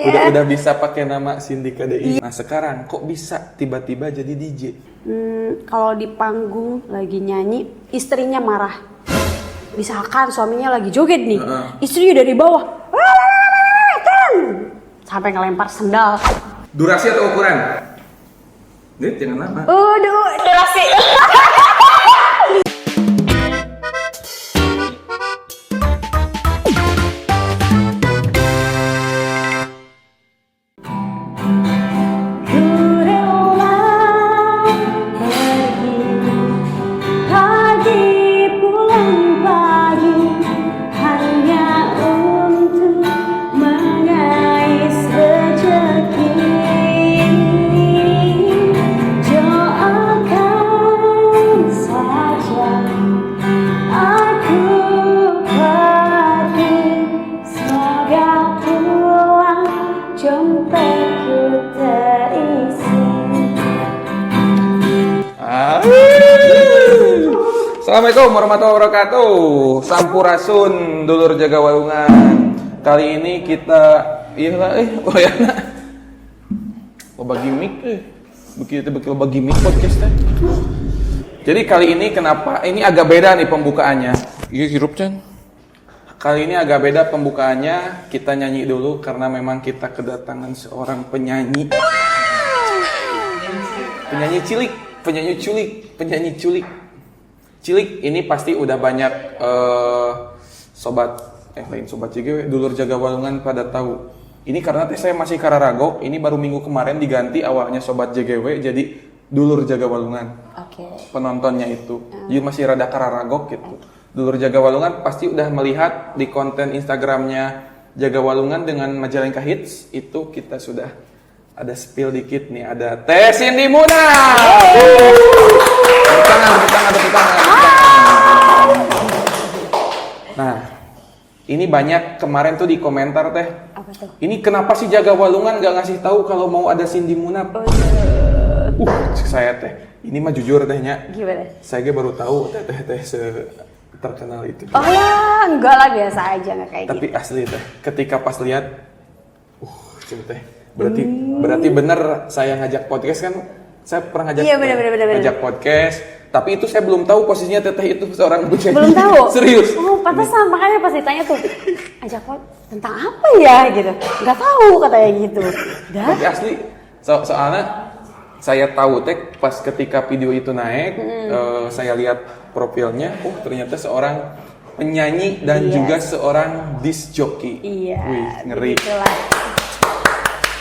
Udah bisa pakai nama Cindy KDI. Nah sekarang kok bisa tiba-tiba jadi DJ? Kalau di panggung lagi nyanyi, istrinya marah. Misalkan suaminya lagi joget nih, istrinya dari bawah, sampai ngelempar sendal. Durasi atau ukuran? Nih jangan lama. Durasi. Assalamualaikum warahmatullahi wabarakatuh. Sampurasun dulur jaga walungan. Kali ini kita bagi mic begitu bagi mic podcast teh. Jadi kali ini kenapa ini agak beda nih pembukaannya. Iya hirup Chan. Kali ini agak beda pembukaannya. Kita nyanyi dulu karena memang kita kedatangan seorang penyanyi. Penyanyi culik. Cilik ini pasti udah banyak sobat JGW, dulur jaga walungan pada tahu. Ini karena saya masih kararago, ini baru minggu kemarin diganti awalnya sobat JGW jadi dulur jaga walungan. Penontonnya itu. Jadi masih rada kararago gitu. Dulur jaga walungan pasti udah melihat di konten Instagramnya Jaga Walungan dengan Majalengka Hits, itu kita sudah ada spill dikit nih, ada Teh Cindy Muna. Tangan. Nah, ini banyak kemarin tuh di komentar Teh. Apa tuh? Ini kenapa sih Jaga Walungan nggak ngasih tahu kalau mau ada Cindy Munab? Saya Teh, ini mah jujur Tehnya. Gimana? Saya baru tahu Teh terkenal itu. Oh ya, enggak lah, biasa aja nggak kayak Tapi gitu. asli Teh, ketika pas lihat, Teh, berarti bener saya ngajak podcast kan? Saya pernah ngajak, ngajak podcast. Tapi itu saya belum tahu posisinya Teteh itu seorang penyanyi. Belum tahu? Serius? Oh, pantesan. Makanya pas ditanya tuh, ajak tentang apa ya gitu. Nggak tahu katanya gitu. Tapi asli, soalnya saya tahu Teh pas ketika video itu naik, saya lihat profilnya, ternyata seorang penyanyi dan juga seorang disc jockey. Iya. Wih, ngeri. Begitulah.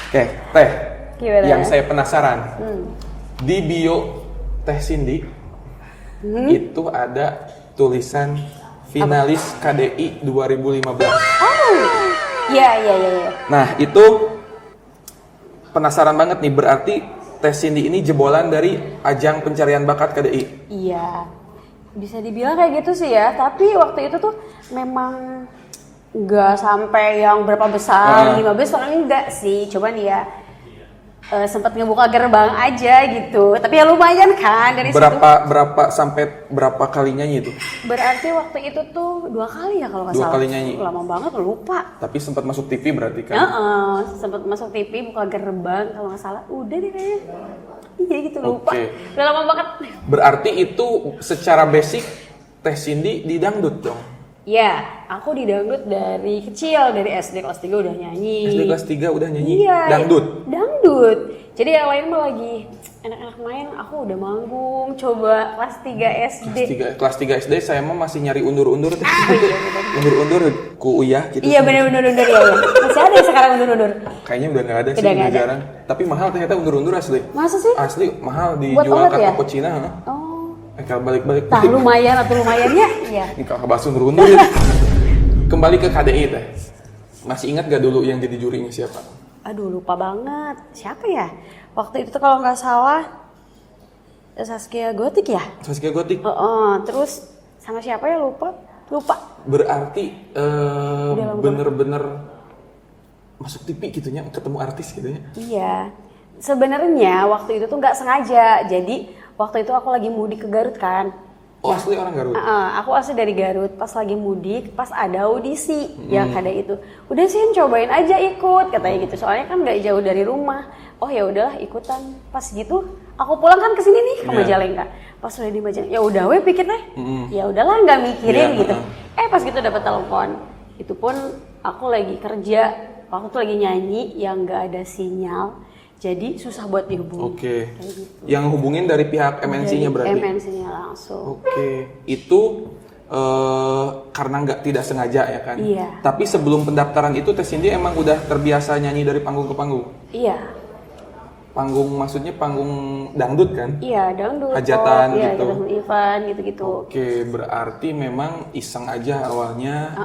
Oke, Teh. Gimana? Yang saya penasaran, di bio Teh Cindy, itu ada tulisan finalis KDI 2015. Iya. Nah, itu penasaran banget nih, berarti Teh Cindy ini jebolan dari ajang pencarian bakat KDI. Iya. Bisa dibilang kayak gitu sih ya, tapi waktu itu tuh memang nggak sampai yang berapa besar, 15 paling enggak sih, coba nih ya. Sempat ngebuka gerbang aja gitu, tapi ya lumayan kan dari situ. Berapa sampai berapa kali nyanyi itu? Berarti waktu itu tuh 2 kali ya kalau nggak salah. 2 kali nyanyi. Lama banget lupa. Tapi sempat masuk TV berarti kan? Sempat masuk TV, buka gerbang kalau nggak salah. Udah deh kayaknya. Iya gitu lupa. Udah lama banget. Berarti itu secara basic Teh Cindy di dangdut dong? Ya, aku di dangdut dari kecil, dari SD kelas 3 udah nyanyi. SD kelas 3 udah nyanyi? Iya, Dangdut? Jadi yang lain mah lagi enak-enak main, aku udah manggung, coba kelas 3 SD. Kelas 3 SD saya mah masih nyari undur-undur. Undur-undur ku uyah gitu. Iya bener ya. Masih ada ya sekarang undur-undur? Kayaknya udah gak ada sih, udah jarang. Tapi mahal ternyata undur-undur asli. Masa sih? Asli, mahal dijual ke toko Cina. Kalau balik-balik. Lumayan ya. Iya. Ini kalau bahas undur-undur ya. Kembali ke KDI Teh. Masih ingat gak dulu yang jadi jurinya siapa? Aduh lupa banget. Siapa ya? Waktu itu tuh kalau nggak salah Zaskia Gotik ya? Zaskia Gotik? Terus sama siapa ya lupa. Berarti bener-bener masuk TV gitunya, ketemu artis gitunya? Iya. Sebenarnya waktu itu tuh nggak sengaja. Jadi waktu itu aku lagi mudik ke Garut kan. Oh, asli orang Garut? Aku asli dari Garut, pas lagi mudik, pas ada audisi yang kada itu. Udah sih cobain aja ikut, katanya gitu. Soalnya kan nggak jauh dari rumah. Oh ya udahlah ikutan. Pas gitu, aku pulang kan ke sini nih ke Majalengka. Pas udah di Majalengka, ya udah weh pikirnya. Ya udahlah nggak mikirin gitu. Pas gitu dapat telepon. Itu pun aku lagi kerja, aku tuh lagi nyanyi yang nggak ada sinyal. Jadi susah buat dihubungi. Oke. Kayak gitu. Yang hubungin dari pihak MNC-nya berarti? MNC-nya langsung. Oke. Itu karena tidak sengaja ya kan? Iya. Tapi sebelum pendaftaran itu Teh Cindy emang udah terbiasa nyanyi dari panggung ke panggung? Iya. Panggung maksudnya panggung dangdut kan? Iya, dangdut. Hajatan iya, gitu. Hajatan event gitu-gitu. Oke, berarti memang iseng aja awalnya.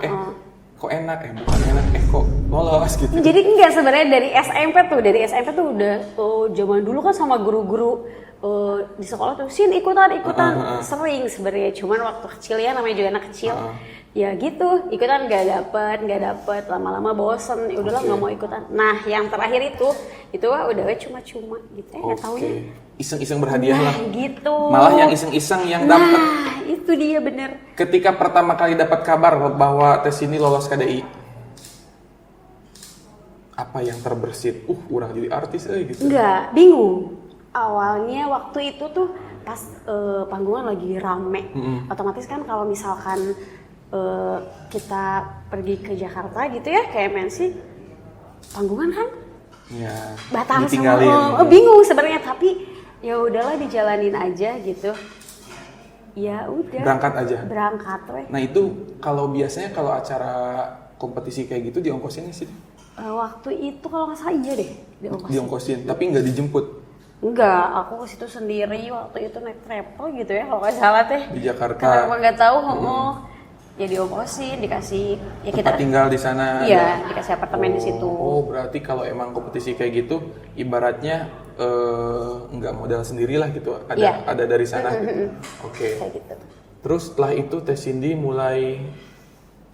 Kok enak bukan enak, kok lolos gitu. Jadi enggak sebenarnya dari SMP tuh udah zaman dulu kan sama guru-guru di sekolah tuh ikutan sering sebenarnya, cuman waktu kecil ya namanya juga anak kecil. Ya gitu, ikutan nggak dapet, lama-lama bosen, ya udahlah nggak mau ikutan. Nah yang terakhir itu udah cuma-cuma gitu nggak taunya. Iseng-iseng berhadiah lah. Gitu. Malah yang iseng-iseng yang dapat. Nah itu dia bener. Ketika pertama kali dapat kabar bahwa Teh Cindy lolos KDI, apa yang terbersit? Urang jadi artis gitu. Enggak, bingung. Awalnya waktu itu tuh pas panggungan lagi rame. Otomatis kan kalau misalkan kita pergi ke Jakarta gitu ya, ke MNC, panggungan kan ya, batal ditinggalin. sama bingung sebenarnya, tapi ya udahlah dijalanin aja gitu. Ya udah. Berangkat weh. Nah itu biasanya kalau acara kompetisi kayak gitu diongkosin sih? Waktu itu kalau nggak salah iya deh diongkosin, tapi nggak dijemput? Enggak, aku ke situ sendiri waktu itu naik travel gitu ya kalau nggak salah teh. Di Jakarta. Karena emang nggak tahu, ya diongkosin, dikasih ya kita tinggal di sana. Iya, dikasih apartemen di situ. Oh, berarti kalau emang kompetisi kayak gitu, ibaratnya nggak modal sendirilah gitu. Ada dari sana. Gitu. Oke. Kayak gitu. Terus setelah itu Teh Cindy mulai,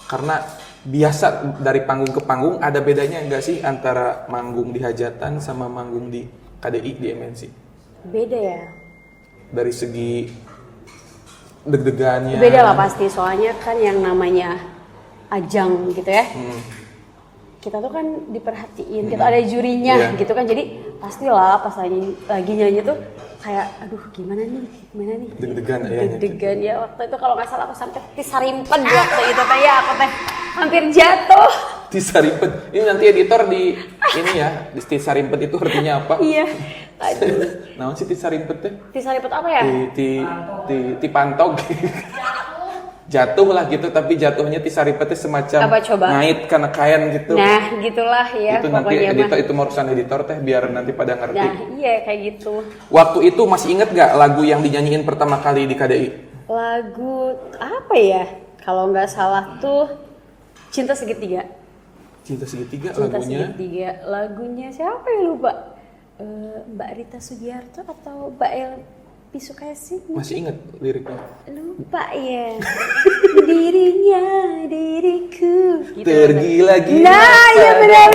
karena biasa dari panggung ke panggung, ada bedanya nggak sih antara manggung di hajatan sama manggung di KDI di MNC? Beda ya. Dari segi deg-degannya. Beda lah pasti, soalnya kan yang namanya ajang gitu ya. Kita tuh kan diperhatiin, kita ada jurinya gitu kan, jadi pastilah pas lagi nyanyi tuh kayak aduh gimana nih deg-degan ya. Waktu itu kalau nggak salah aku sampai tisarimpet waktu itu teh ya, aku teh hampir jatuh. Tisarimpet, ini nanti editor di ini ya, di tisarimpet itu artinya apa? Iya. Aduh. Naon sih tisarimpet teh? Tisarimpet apa ya? Ti pantog. Jatuh lah gitu, tapi jatuhnya tisaripetnya semacam apa, coba? ngait karena kain gitu. Nah gitulah ya. Itu nanti editor itu urusan editor teh, biar nanti pada ngerti. Nah iya kayak gitu. Waktu itu masih inget gak lagu yang dinyanyiin pertama kali di KDI? Lagu apa ya? Kalau nggak salah tuh Cinta Segitiga. Cinta Segitiga Cinta lagunya? Segitiga lagunya siapa yang lupa? Mbak Rita Sugiarto atau Mbak El Pisukasi? Masih inget liriknya? Lupa ya. Diriku gitu. Tergila-gila. Nah iya benar.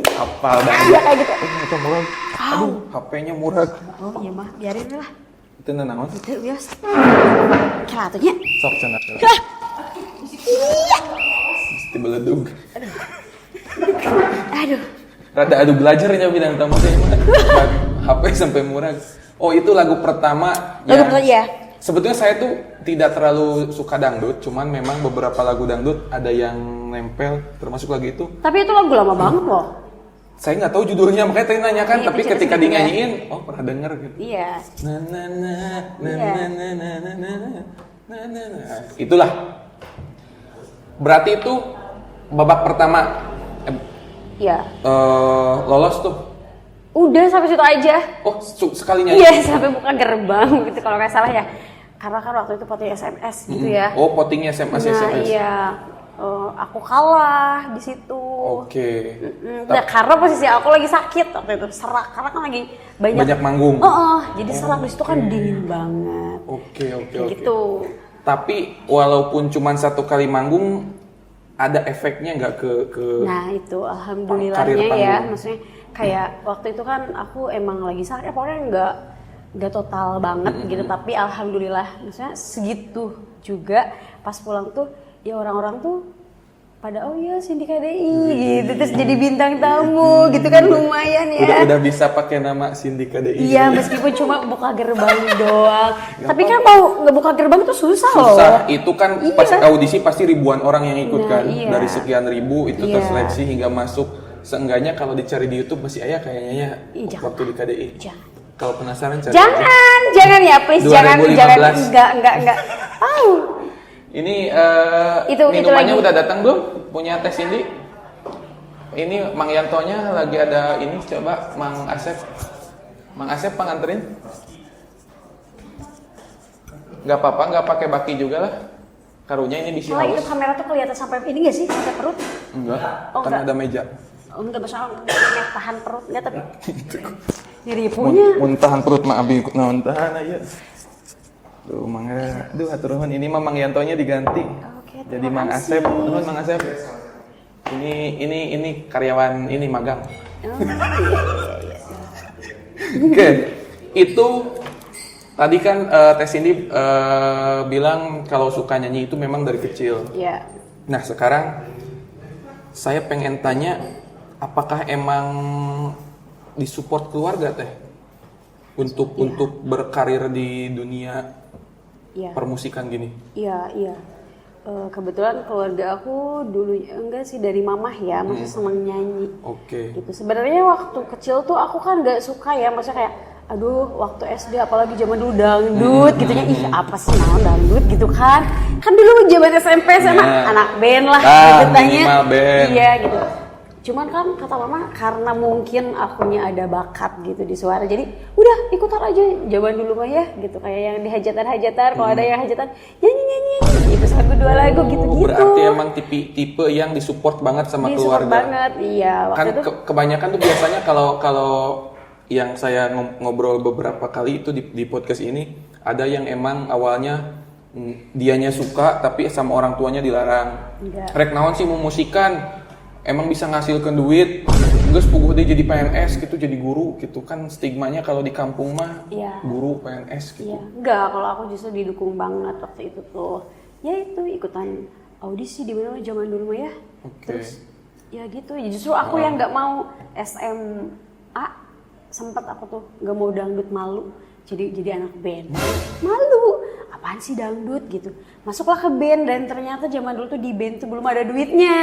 Hafal banget. Iya kayak gitu. Itu murah. Aduh, HP-nya murah. Oh iya mah, biarin lah. Itu nanaon? Itu biasa. Kelatunya. Sok cenah. Iya. Mesti beledug. Aduh. Rada adu belajarnya bidang tamu teh mah. HP sampai murah. Oh, itu lagu pertama ya. Lagu pertama ya. Sebetulnya saya tuh tidak terlalu suka dangdut, cuman memang beberapa lagu dangdut ada yang nempel, termasuk lagu itu. Tapi itu lagu lama banget loh. Saya nggak tahu judulnya, makanya tadi nanyakan, tapi ketika dinyanyiin, oh pernah denger gitu. Iya. Itulah. Berarti itu babak pertama. Iya. Lolos tuh. Udah sampai situ aja. Oh, sekali nyanyi? Iya, sampai buka gerbang gitu kalau nggak salah ya. Karena kan waktu itu voting SMS gitu ya. Oh, votingnya SMS. Iya. Aku kalah di situ. Oke. Nah, karena posisi aku lagi sakit waktu itu, serak karena kan lagi banyak manggung. Jadi serak di situ kan dingin banget. Oke. Gitu. Tapi walaupun cuma satu kali manggung, ada efeknya nggak ke Nah itu alhamdulillahnya ya, maksudnya kayak waktu itu kan aku emang lagi sakit, pokoknya nggak total banget gitu, tapi alhamdulillah maksudnya segitu juga pas pulang tuh ya orang-orang tuh pada oh ya Cindy KDI gitu, terus jadi bintang tamu gitu kan, lumayan ya. Udah bisa pakai nama Cindy KDI. Iya, meskipun cuma buka gerbang doang. Tapi kan mau ngebuka gerbang itu susah loh. Susah, itu kan pas audisi pasti ribuan orang yang ikut kan. Iya. Dari sekian ribu itu terseleksi hingga masuk. Seenggaknya kalau dicari di YouTube masih ayah kayaknya ya waktu di KDI. Jangan. Kalau penasaran cari. Jangan ya, please 2015. jangan. Enggak. Ini Itu minumannya lagi. udah datang belum? Punya Teh Cindy? Ini Mang Yantonya lagi ada ini, coba Mang Asep. Mang Asep penganterin? Gak apa-apa, gak pakai baki juga lah. Karunya ini bisi Kalau itu haus. kamera tuh kelihatan sampai ini nggak sih, sampai perut? Enggak, Oh, kan enggak. ada meja. Oh enggak, masalah tahan perut enggak, tapi diri punya. Muntahan perut mah abi ikut naon-tahan aja. Tuh mangga, aduh hatur nuhun, ini mah Mang Yantonya diganti. Oke, Jadi terima Mang kasih. Asep, nuhun Mang Asep. Ini karyawan ini magang. Oh, iya. Oke, itu tadi kan Teh Cindy bilang kalau suka nyanyi itu memang dari kecil. Iya. Nah sekarang saya pengen tanya, apakah emang disupport keluarga Teh untuk berkarir di dunia Iya. permusikan gini? Iya. Kebetulan keluarga aku dulu enggak sih, dari mamah ya, masih senang nyanyi. Oke. Gitu. Sebenarnya waktu kecil tuh aku kan nggak suka ya, maksudnya kayak aduh waktu SD apalagi zaman dulu dangdut gitunya, ih apa sih naon dangdut gitu kan dulu zaman SMP SMA anak band lah gitu tanya, minimal band. iya gitu. Cuman kan kata mama karena mungkin akunya ada bakat gitu di suara, jadi udah ikutan aja zaman dulu mah ya gitu, kayak yang di hajatan kalau ada yang hajatan nyanyi gitu, satu dua lagu gitu-gitu. Berarti emang tipe yang disupport banget sama Disupport keluarga. banget, iya. Waktu Kan itu kebanyakan tuh biasanya kalau yang saya ngobrol beberapa kali itu di podcast ini, ada yang emang awalnya dianya suka tapi sama orang tuanya dilarang. Enggak. Rek naon sih mau musikan, emang bisa ngasilkan duit, geus puguh deh jadi PNS gitu, jadi guru gitu kan, stigmanya kalau di kampung mah Iya. guru PNS gitu. Iya, enggak, kalau aku justru didukung banget waktu itu tuh. Ya itu ikutan audisi di mana zaman dulu mah ya. Oke. Terus ya gitu, ya justru aku yang nggak mau SMA, sempat aku tuh nggak mau dangdut, malu. Jadi anak band. Malu. Apaan sih dangdut gitu. Masuklah ke band dan ternyata zaman dulu tuh di band tuh belum ada duitnya.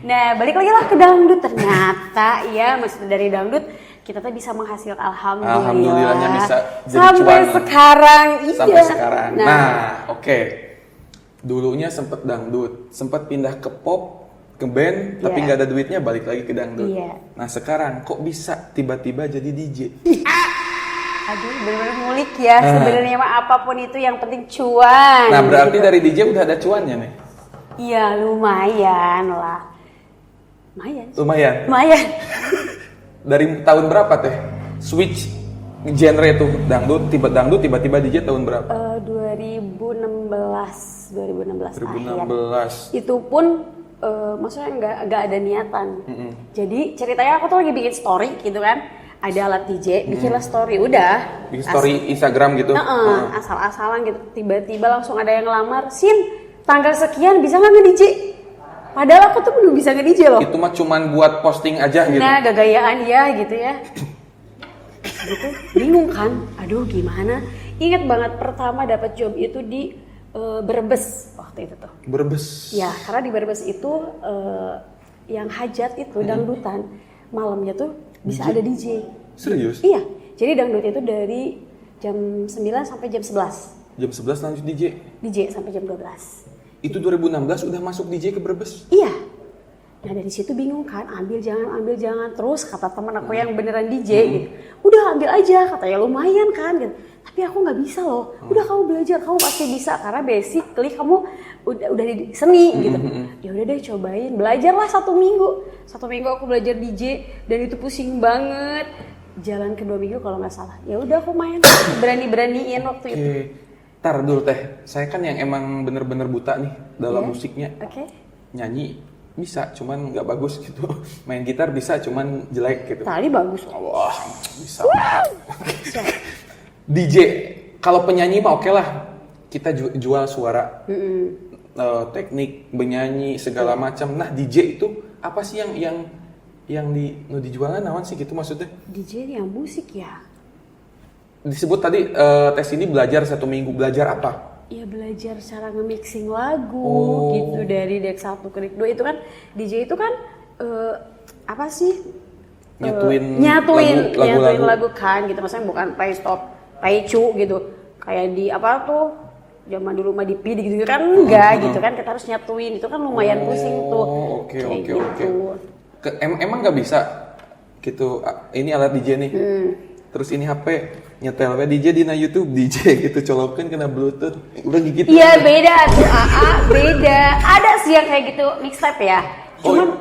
Nah, balik lagi lah ke dangdut, ternyata ya maksudnya dari dangdut kita tuh bisa menghasilkan, Alhamdulillahnya bisa jadi sampai cuan. sekarang. Iya. Sampai sekarang. Nah, Nah, oke. Dulunya sempet dangdut, sempat pindah ke pop, ke band, tapi Iya. nggak ada duitnya, balik lagi ke dangdut. Iya. Nah sekarang kok bisa tiba-tiba jadi DJ? aduh, bener-bener ngulik ya. Sebenarnya mah apapun itu yang penting cuan. Nah berarti gitu. dari DJ udah ada cuannya nih? Iya, lumayan lah. Lumayan. Dari tahun berapa teh? Switch genre tuh dangdut, tiba-tiba DJ tahun berapa? 2016 akhir. 2016. Itu pun maksudnya nggak ada niatan. Jadi ceritanya aku tuh lagi bikin story gitu kan, ada alat DJ, bikinlah story, udah. Bikin story Instagram gitu? Asal-asalan gitu, tiba-tiba langsung ada yang ngelamar, Sin, tanggal sekian bisa nggak nge-DJ? Padahal aku tuh belum bisa nge-DJ loh. Itu mah cuman buat posting aja gitu? Nah, gagayaan ya gitu ya. Gitu, bingung kan, aduh gimana. Ingat banget pertama dapat job itu di Brebes waktu itu tuh. Brebes? Ya, karena di Brebes itu yang hajat itu dangdutan, malamnya tuh bisa ada DJ. Serius? Iya, jadi dangdut itu dari jam 9 sampai jam 11. Jam 11 lanjut DJ? DJ sampai jam 12. Itu 2016 udah masuk DJ ke Brebes? Iya. Nah dari situ bingung kan, ambil jangan. Terus kata teman aku yang beneran DJ gitu, udah ambil aja, katanya lumayan kan gitu. Tapi aku nggak bisa loh. Udah kamu belajar, kamu pasti bisa karena basically kamu udah di seni gitu. Ya udah deh cobain, belajarlah 1 minggu. 1 minggu aku belajar DJ dan itu pusing banget. Jalan ke 2 minggu kalau nggak salah. Ya udah aku main, beraniin waktu itu. Oke. Tar dulu teh, saya kan yang emang bener-bener buta nih dalam musiknya. Oke. Nyanyi bisa, cuman nggak bagus gitu. Main gitar bisa, cuman jelek gitu. Tadi bagus. Wah, bisa. DJ, kalau penyanyi mah oke lah, kita jual suara, teknik bernyanyi segala macam. Nah DJ itu apa sih yang dijualnya nawan sih gitu maksudnya? DJ yang musik ya. Disebut tadi tes ini belajar 1 minggu, belajar apa? Ya belajar cara nge-mixing lagu gitu dari deck 1 ke deck 2 itu kan DJ itu kan apa sih? Nyatuin lagu kan gitu, maksudnya bukan play stop, play cu gitu. Kayak di apa tuh zaman dulu mah di PD gitu kan enggak gitu kan, kita harus nyatuin itu kan lumayan pusing tuh. Oke. Emang nggak bisa gitu, ini alat DJ nih. Terus ini HP nyetel DJ di YouTube DJ gitu, colokin kena bluetooth udah gitu. Iya beda tuh beda. Ada sih yang kayak gitu mixtape ya. Cuman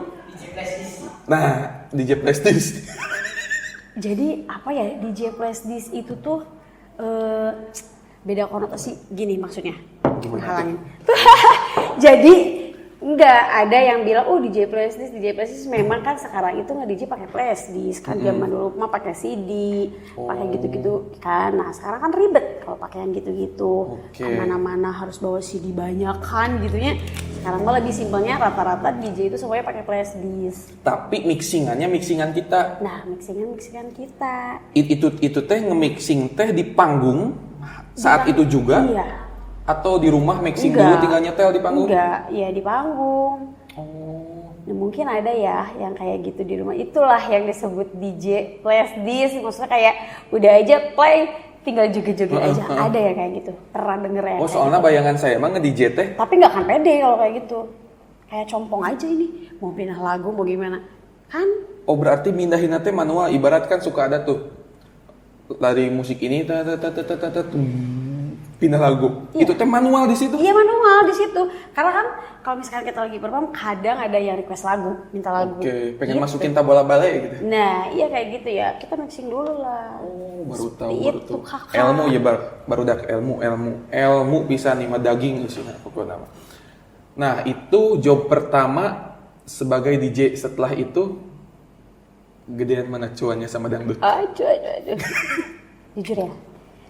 nah DJ Plastis. Jadi apa ya, DJ Plastis itu tuh beda konotasi gini maksudnya. Halangin. Jadi enggak ada yang bilang DJ Plastis memang kan sekarang itu nge DJ pakai Plastis kan, zaman dulu mah pakai CD, pakai gitu-gitu kan. Nah, sekarang kan ribet kalau pakai yang gitu-gitu. Kemana-mana harus bawa CD banyak kan gitunya. Sekarang mah lebih simpelnya rata-rata DJ itu semuanya pakai Plastis. Tapi mixingan kita. Nah, mixingan kita. Itu teh nge-mixing teh di panggung saat itu juga? Iya. Atau di rumah mixing dulu tinggal nyetel di panggung? Enggak, ya di panggung. Nah, mungkin ada ya yang kayak gitu di rumah. Itulah yang disebut DJ Plastis. Maksudnya kayak udah aja play, tinggal joget-joget aja. Ada ya kayak gitu. Pernah denger ya? Soalnya gitu. Bayangan saya emang nge-DJ teh. Tapi nggak akan pede kalau kayak gitu. Kayak compong aja ini. Mau pindah lagu mau gimana? Kan? Berarti mindahin teh manual. Ibarat kan suka ada tuh dari musik ini pindah lagu. Iya. Itu teh manual di situ. Iya, manual di situ. Karena kan kalau misalkan kita lagi perform kadang ada yang request lagu, minta lagu. Pengen gitu. masukin tabola balai gitu. Nah, iya kayak gitu ya. Kita mixing dulu lah. Baru tahu. Kakak. Ilmu ya baru dak ilmu bisa nih mah daging sih pokoknya. Nah, itu job pertama sebagai DJ. Setelah itu gedean mana cuannya sama dangdut? Aduh. Jujur ya.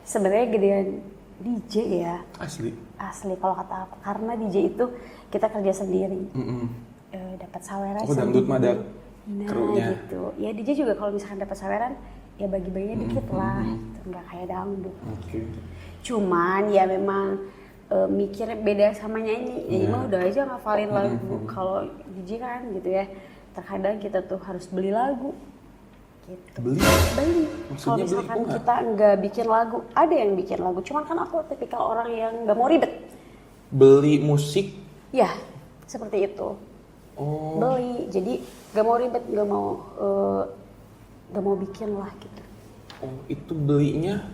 Sebenarnya gedean DJ ya. Asli kalau kata aku, karena DJ itu kita kerja sendiri. Dapat saweran sendiri. Dangdut mah ada krunya gitu. Ya DJ juga kalau misalkan dapat saweran ya bagi-baginya dikit lah. Enggak kayak dangdut. Cuman ya memang mikir beda sama nyanyi. Jadi mah udah aja ngafalin lagu. Kalau DJ kan gitu ya. Terkadang kita tuh harus beli lagu. Gitu. Beli. Kalau misalkan kita nggak bikin lagu, ada yang bikin lagu. Cuman kan aku tipikal orang yang nggak mau ribet. Beli musik? Ya, seperti itu. Beli, jadi nggak mau ribet, nggak mau bikin lah gitu. Itu belinya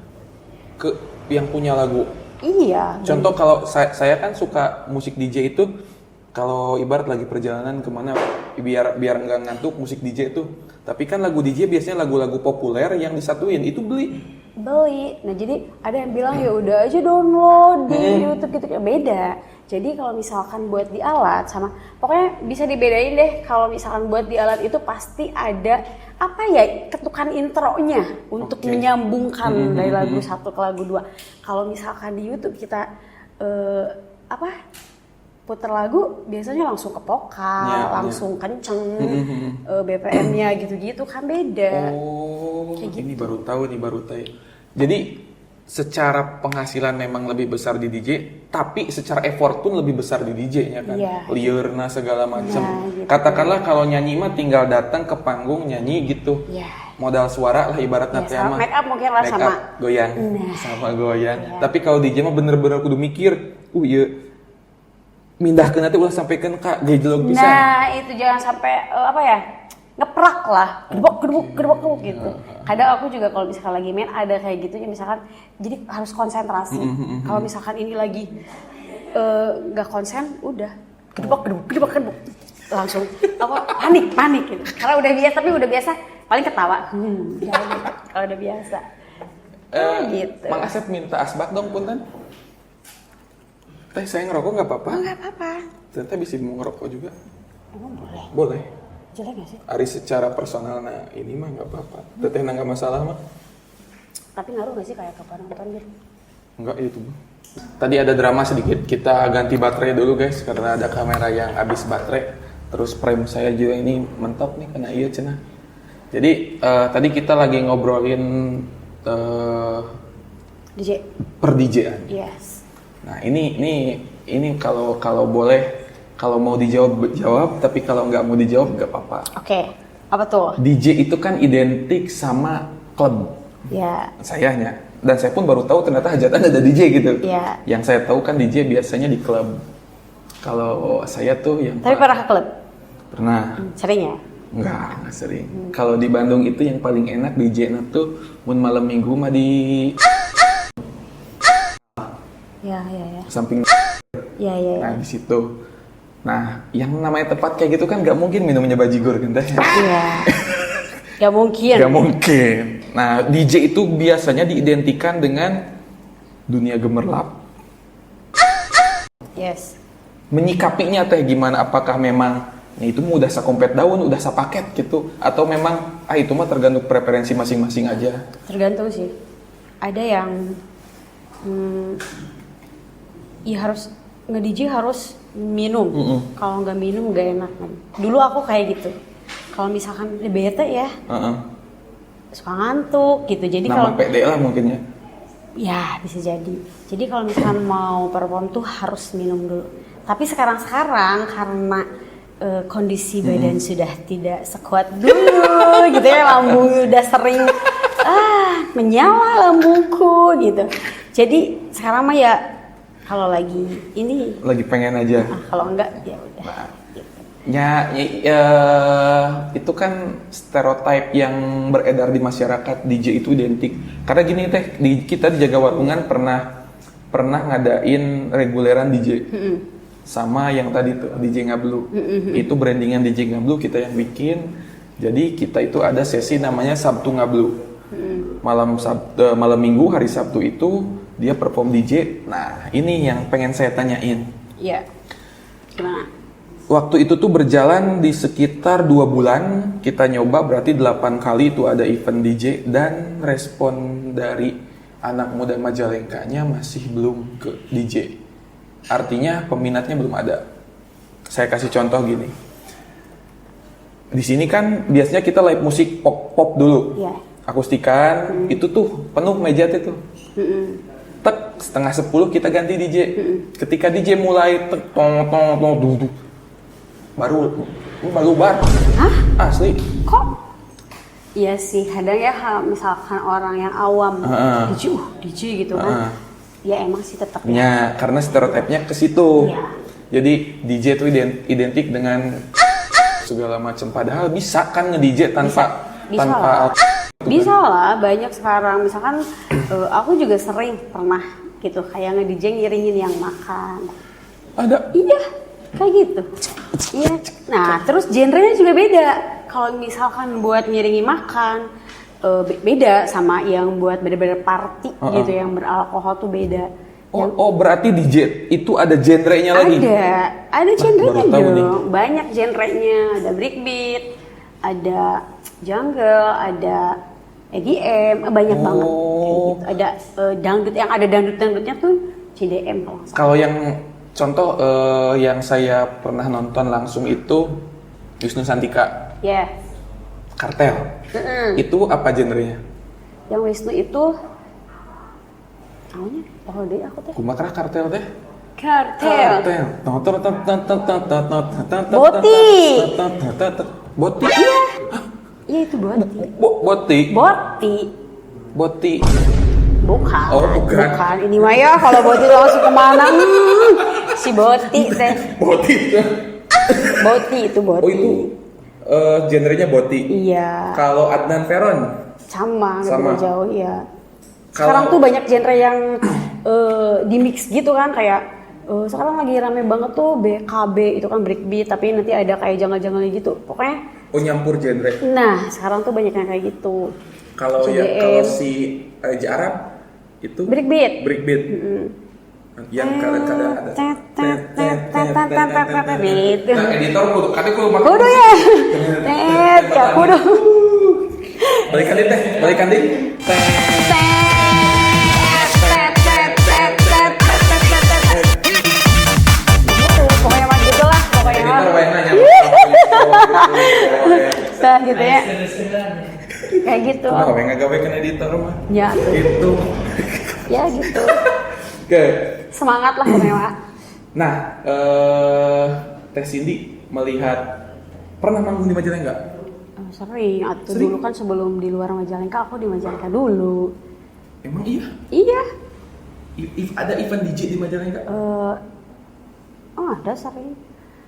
ke yang punya lagu? Iya. Contoh kalau saya kan suka musik DJ itu, kalau ibarat lagi perjalanan kemana biar nggak ngantuk musik DJ itu. Tapi kan lagu DJ biasanya lagu-lagu populer yang disatuin, itu beli. Nah jadi ada yang bilang ya udah aja download di YouTube gitu, beda. Jadi kalau misalkan buat di alat sama, pokoknya bisa dibedain deh. Kalau misalkan buat di alat itu pasti ada apa ya, ketukan intronya untuk menyambungkan dari lagu 1 ke lagu 2. Kalau misalkan di YouTube kita puter lagu biasanya langsung ke vokal, langsung kenceng, BPM-nya gitu-gitu kan beda. Kayak gitu. Ini baru tahu. Jadi secara penghasilan memang lebih besar di DJ, tapi secara effort pun lebih besar di DJ-nya kan. Liurna segala macam. Gitu. Katakanlah kalau nyanyi mah tinggal datang ke panggung nyanyi gitu. Modal suara lah ibaratnya teh mah. Make up mungkin lah sama goyang. Sama goyang. Tapi kalau DJ mah bener-bener kudu mikir, iya mindah ke nanti ulah sampaikan kak gejlog bisa. Nah itu jangan sampai ngeprak lah, gedebok gitu. Kadang aku juga kalau misalkan lagi main ada kayak gitu ya, misalkan jadi harus konsentrasi. Kalau misalkan ini lagi nggak konsen, udah gedebok langsung panik gitu. Karena udah biasa, tapi udah biasa paling ketawa. Kalau udah biasa. Gitu. Mang Asep minta asbak dong punten. Teh saya ngerokok nggak apa-apa? Nggak apa-apa. Ternyata bisa mau ngerokok juga. Emang boleh? Boleh. Jelek nggak sih? Ari secara personal, nah ini mah nggak apa-apa. Teteh nggak masalah mah. Tapi ngaruh gak sih kayak ke penonton gitu? Enggak itu. Tadi ada drama sedikit, kita ganti baterai dulu guys karena ada kamera yang habis baterai. Terus frame saya juga ini mentok nih karena iya cenah. Jadi tadi kita lagi ngobrolin DJ. per DJ-an. Yes. Nah ini kalau boleh, kalau mau dijawab jawab, tapi kalau nggak mau dijawab nggak apa-apa. Oke, apa tuh? DJ itu kan identik sama klub. Ya. Sayanya, dan saya pun baru tahu ternyata hajatan ada DJ gitu. Iya. Yang saya tahu kan DJ biasanya di klub. Kalau saya tuh yang Tapi pernah ke klub? pernah. Sering ya? Enggak sering. Kalau di Bandung itu yang paling enak DJ-na tuh mun malam minggu mah di Ya. samping. Ya. Nah di situ. Nah yang namanya tempat kayak gitu kan nggak mungkin minumnya bajigur kan teh. Iya. Gak mungkin. Gak mungkin. Nah, DJ itu biasanya diidentikan dengan dunia gemerlap. Yes. Menyikapinya teh gimana? Apakah memang ya itu udah sakompet daun, udah sapaket gitu, atau memang itu mah tergantung preferensi masing-masing aja. Tergantung sih. Ada yang ya harus nge-DJ harus minum. Kalau nggak minum nggak enak kan. Dulu aku kayak gitu. Kalau misalkan bete ya, suka ngantuk gitu. Jadi kalau pede lah mungkin ya. Ya bisa jadi. Jadi kalau misalkan mau perform tuh harus minum dulu. Tapi sekarang karena kondisi badan sudah tidak sekuat dulu gitu ya, lambung udah sering menyala lambungku gitu. Jadi sekarang mah ya kalau lagi ini lagi pengen aja. Kalau enggak ya udah. Nah, ya, itu kan stereotip yang beredar di masyarakat, DJ itu identik. Karena gini teh, kita di Jagawarungan pernah ngadain reguleran DJ. Sama yang tadi tuh DJ Ngablu. Itu brandingan DJ Ngablu kita yang bikin. Jadi kita itu ada sesi namanya Sabtu Ngablu. Malam Minggu hari Sabtu itu dia perform DJ. Nah, ini yang pengen saya tanyain. Iya. Gimana? Waktu itu tuh berjalan di sekitar 2 bulan, kita nyoba berarti 8 kali itu ada event DJ, dan respon dari anak muda Majalengkanya masih belum ke DJ. Artinya peminatnya belum ada. Saya kasih contoh gini. Di sini kan biasanya kita live musik pop dulu. Iya. Akustikan, itu tuh penuh meja tuh. Tek, setengah 10 kita ganti DJ. Ketika DJ mulai tek, tong baru bar. Hah? Asli. Kok? Iya sih, kadang ya misalkan orang yang awam DJ gitu kan. Ya emang sih tetap Ya, karena stereotipnya ke situ. Iya. Jadi DJ itu identik dengan segala macam. Padahal bisa kan nge-DJ tanpa Bisa lah, banyak sekarang. Misalkan aku juga sering pernah gitu kayak nge-DJ ngiringin yang makan. Ada. Iya, kayak gitu. Iya. Nah, terus genrenya juga beda. Kalau misalkan buat ngiringi makan, beda sama yang buat bener-bener party gitu, yang beralkohol tuh beda. Oh, berarti DJ itu ada genrenya lagi? Ada genrenya baru tahu dong. nih. Banyak genrenya. Ada breakbeat, ada jungle, ada EDM, banyak banget. Kayak gitu. Ada dangdut, yang ada dangdut-dangdutnya tuh CDM kalau nggak salah. Kalau yang contoh yang saya pernah nonton langsung itu Wisnu Santika. Ya. Kartel. Itu apa genrenya? Yang Wisnu itu namanya apa deh aku teh? Kumaha kartel teh? Kartel. Boti. Boti. Iya itu Boti. Boti. Boti. Boti. Bukan. Oh, bukan. Ini mah ya kalau Boti langsung kemana? Si Boti teh. Boti. Boti itu Boti. Oh itu genrenya Boti. Iya. Kalau Adnan Veron Sama. Beda jauh ya. Kalau- Sekarang tuh banyak genre yang di mix gitu kan, kayak sekarang lagi rame banget tuh BKB itu kan breakbeat, tapi nanti ada kayak jangan-jangan gitu. Pokoknya nyampur genre. nah, sekarang tuh banyak yang kayak gitu. Kalau si Raja Arab itu Breakbeat. Yang kadang-kadang ada. Gitu. Nah, editor kudu Kudu ya. Ya kudu. Balikan deh. Tet. Kayak gitu. Kenapa nggak gawe kan editor mah? Ya, Itu. ya gitu. Oke. Semangat lah Mewa. Nah, Teh Cindy melihat pernah manggung di Majalengka nggak? Sering, atau Sering? dulu kan sebelum di luar Majalengka, aku di Majalengka dulu. Emang iya? Iya. Ada event DJ di Majalengka? Oh ada sering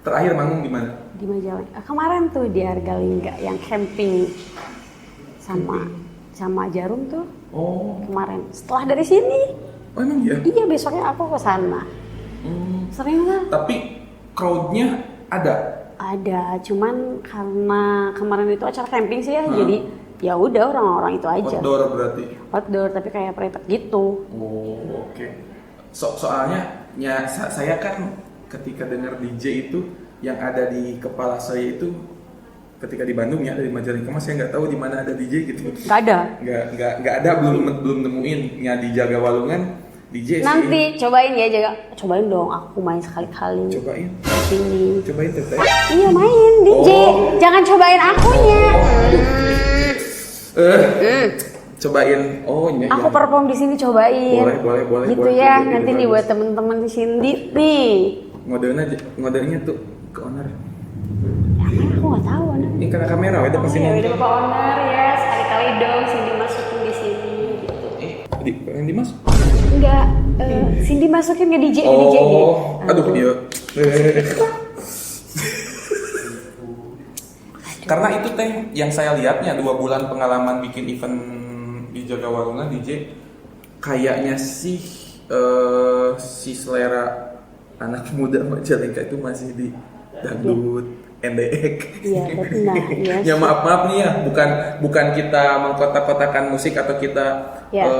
Terakhir manggung di mana? di Majalengka. Kemarin tuh di Argalingga yang camping sama Jarum tuh Oh, kemarin. Setelah dari sini, oh emang iya? iya besoknya aku ke sana. Sering lah. Tapi crowd-nya ada. Ada, cuman karena kemarin itu acara camping sih ya, jadi ya udah orang-orang itu aja. Outdoor berarti. Outdoor tapi kayak private gitu. Oh, oke. Soalnya saya kan ketika dengar DJ itu yang ada di kepala saya itu ketika di Bandung ya, dari Majalengka mas saya nggak tahu di mana ada DJ gitu. Gak ada. Nggak ada, belum nemuin. Ya di Jaga Walungan DJ Nanti sih. cobain ya, cobain dong. Aku main sekali-kali. Cobain Sini. Teteh. Iya main DJ. Oh. Jangan cobain akunya. Cobain. Oh iya. Aku perform di sini cobain. Boleh. Gitu boleh. ya. Ide Nanti nih bagus. buat temen-temen di sini nih. Ngodenya tuh ke owner. Ya, aku nggak tahu anak. Ini karena kamera udah pasti Ya nanti. udah Bapak Owner ya, sekali-kali dong Cindy masukin di sini gitu. Yang Dimas? Enggak, Cindy masukin nge DJ nge DJ gitu. Aduh dia. Karena itu teh yang saya lihatnya 2 bulan pengalaman bikin event di Jaga Walungan DJ, kayaknya sih si selera anak muda Majalengka itu masih di dangdut, endek. Iya benar. Iya. Ya maaf nih ya, bukan kita mengkotak-kotakan musik atau kita Ya.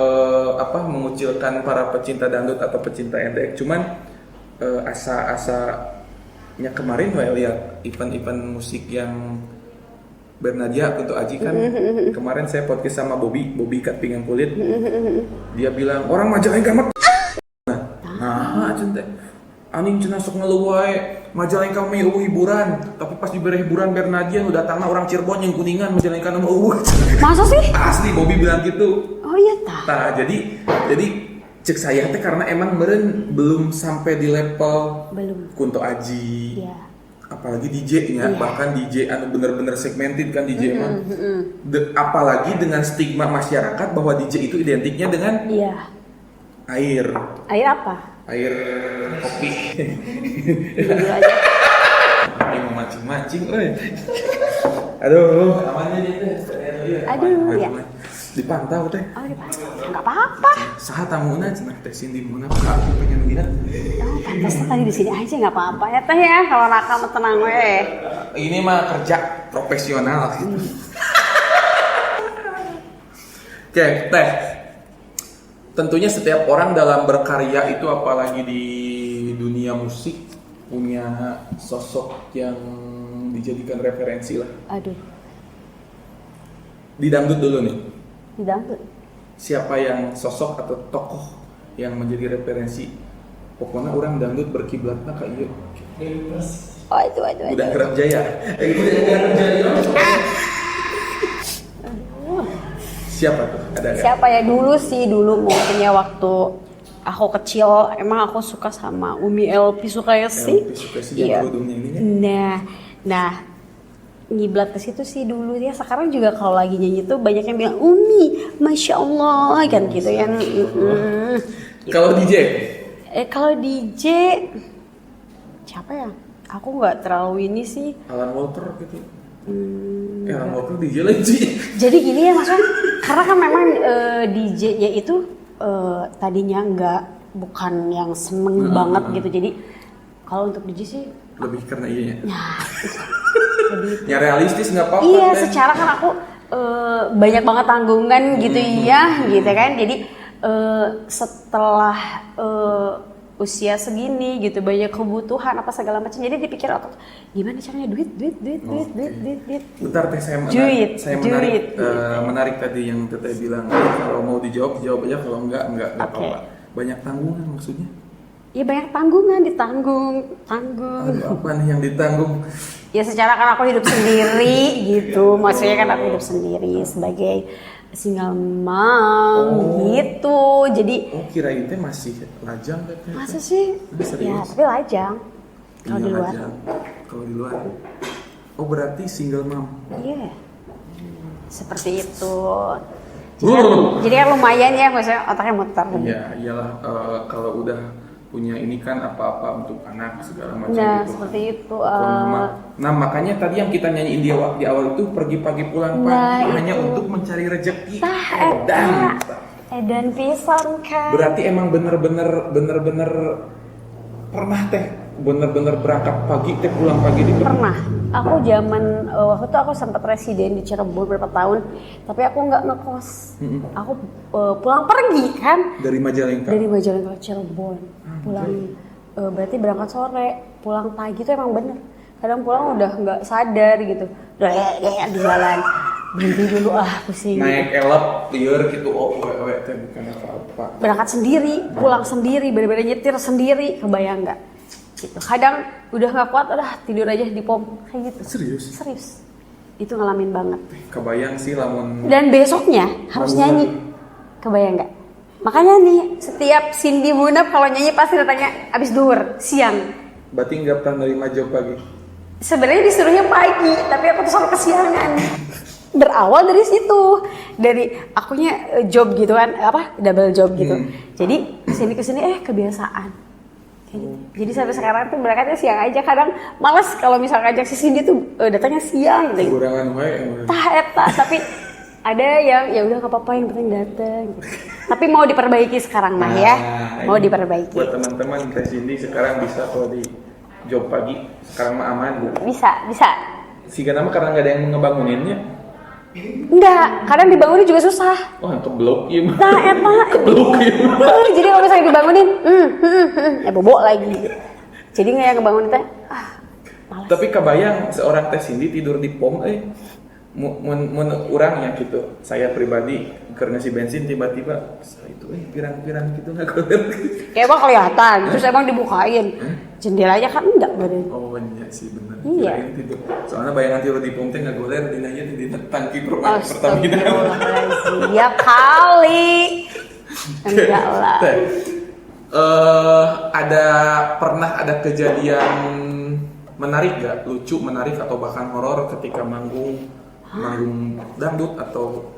mengucilkan para pecinta dangdut atau pecinta endek. Cuman asa-asanya kemarin saya lihat event-event musik yang Bernadia untuk Aji kan. Kemarin saya podcast sama Bobby Kat Pinggang Kulit. Dia bilang orang Majalengka mah. Nah, cinta. Aning cenah sok ngeluh wae. Majalengka mah eueuh hiburan, tapi pas dibere hiburan Bernadian udah datangna orang Cirebon yang Kuningan Majalengka mah eueuh. Masa sih? Asli Bobby bilang gitu. Oh iya tah. Nah, jadi cek saya teh karena emang meureun belum sampai di level Belum. Kunto Aji. Iya. Apalagi DJ-nya, bahkan DJ anu bener-bener segmented kan DJ mah. Apalagi dengan stigma masyarakat bahwa DJ itu identiknya dengan Iya. air Air kopi. dulu aja. Ini mau mancing-mancing, Aduh, amannya dia teh. Aduh, ya. Dipantau teh. Oh dipasang. Nggak apa-apa. Saha tamuna cenah teh Cindy Muna aku pengen ngira. Oh pantasnya tadi di sini aja nggak apa-apa ya teh ya. Kalau nakal mah tenang weh. Ini mah kerja profesional gitu. Oke, teh. Tentunya setiap orang dalam berkarya itu apalagi di dunia musik punya sosok yang dijadikan referensi lah. Aduh, Di dangdut dulu nih. di dangdut. Siapa yang sosok atau tokoh yang menjadi referensi? Pokoknya orang dangdut berkiblatna ka ieu. Oh itu. Udah Kerap Jaya. Udah Kerap Jaya. Siapa tuh? Ada nggak? Siapa ya dulu mungkin ya waktu aku kecil emang aku suka sama Umi Elpi Sukaisi. Elvi Sukaisi yang kerudungnya ini ya? Nah, ngiblat ke situ sih dulu ya. Sekarang juga kalau lagi nyanyi tuh banyak yang bilang Umi, masya Allah kan gitu ya. Kalau DJ? Kalau DJ siapa ya? Aku nggak terlalu ini sih. Alan Walker gitu. Alan Walker DJ lagi. Jadi gini ya maksudnya, karena kan memang DJ-nya itu tadinya bukan yang seneng banget gitu. Jadi kalau untuk DJ sih Lebih karena iya ya. ya lebih Ya realistis nggak apa-apa. iya Teh. secara kan aku banyak banget tanggungan gitu ya gitu kan. Jadi setelah usia segini gitu banyak kebutuhan apa segala macam, jadi dipikir otak gimana caranya duit. Bentar teh saya Duit. menarik tadi yang Teteh bilang, kalau mau dijawab aja, kalau enggak Oke. apa-apa. Banyak tanggungan maksudnya. Iya banyak tanggungan, ditanggung. Aduh, apa nih yang ditanggung? Ya secara kan aku hidup sendiri gitu, maksudnya kan aku hidup sendiri sebagai single mom gitu, jadi kirain teh masih lajang teh. masa sih? Ya tapi lajang kalau Iya, di luar. lajang. Kalau di luar. Oh berarti single mom. Iya, seperti itu. Jadi kan lumayan ya, maksudnya otaknya muter. Iya, iyalah kalau udah punya ini kan apa-apa untuk anak segala macam Nah, gitu. seperti itu. Nah, makanya tadi yang kita nyanyiin di awal itu pergi pagi pulang Nah, pagi hanya itu. untuk mencari rezeki. Eta. Edan pisan kan. Berarti emang bener-bener pernah teh bener-bener berangkat pagi teh pulang pagi di Pernah. Aku zaman waktu itu aku sempat residen di Cirebon beberapa tahun, tapi aku nggak ngekos. Aku pulang pergi kan dari Majalengka. dari Majalengka ke Cirebon. Pulang berarti berangkat sore, pulang pagi itu emang bener. Kadang pulang udah nggak sadar gitu, udah di jalan. Berhenti dulu pusing. Naik elep lieur gitu we teh bukan apa-apa. Berangkat sendiri, pulang sendiri, bener-bener nyetir sendiri, kebayang nggak? Gitu. Kadang udah nggak kuat, udah tidur aja di pom kayak gitu. Serius. Itu ngalamin banget. Kebayang sih lamun. Dan besoknya harus nyanyi, kebayang nggak? Makanya nih setiap Cindy Munaf kalau nyanyi pasti datangnya abis duhur, siang. Berarti nggak pernah nerima job pagi. Sebenarnya disuruhnya pagi, tapi aku tuh selalu kesiangan. Berawal dari situ, dari akunya job gitu kan, double job gitu. Jadi kesini kebiasaan. Kayak gitu. Jadi sampai sekarang tuh berangkatnya siang aja. Kadang males kalau misalnya ngajak si Cindy tuh datangnya siang gitu. Kurangan wae. Tapi ada yang ya udah nggak apa-apa yang penting datang. Gitu. Tapi mau diperbaiki sekarang mah ya, mau diperbaiki. Buat teman-teman Teh Cindy sekarang bisa kalau di job pagi sekarang mah aman bu. Bisa. Siga nama karena nggak ada yang ngebanguninnya. Enggak, kadang dibangunin juga susah. Wah keblok ya. Nah, eta. Keblok ya. Jadi kalau misalnya dibangunin, ya bobo lagi. Jadi nggak yang ngebangunin teh, malas. Tapi kebayang seorang Teh Cindy tidur di pom, mun urangnya gitu. Saya pribadi karena si bensin tiba-tiba itu pirang-pirang gitu nggak goler. Ya emang kelihatan, terus emang dibukain. Jendelanya kan enggak badan. Oh iya sih benar. Iya. Kirain tidur. Soalnya bayangan tidur di pom teh nggak goler, dinanya di tangki Pertamina. Astagfirullahaladzim. Ya kali. Enggak lah. Pernah ada kejadian menarik gak? Lucu, menarik atau bahkan horor ketika manggung dangdut atau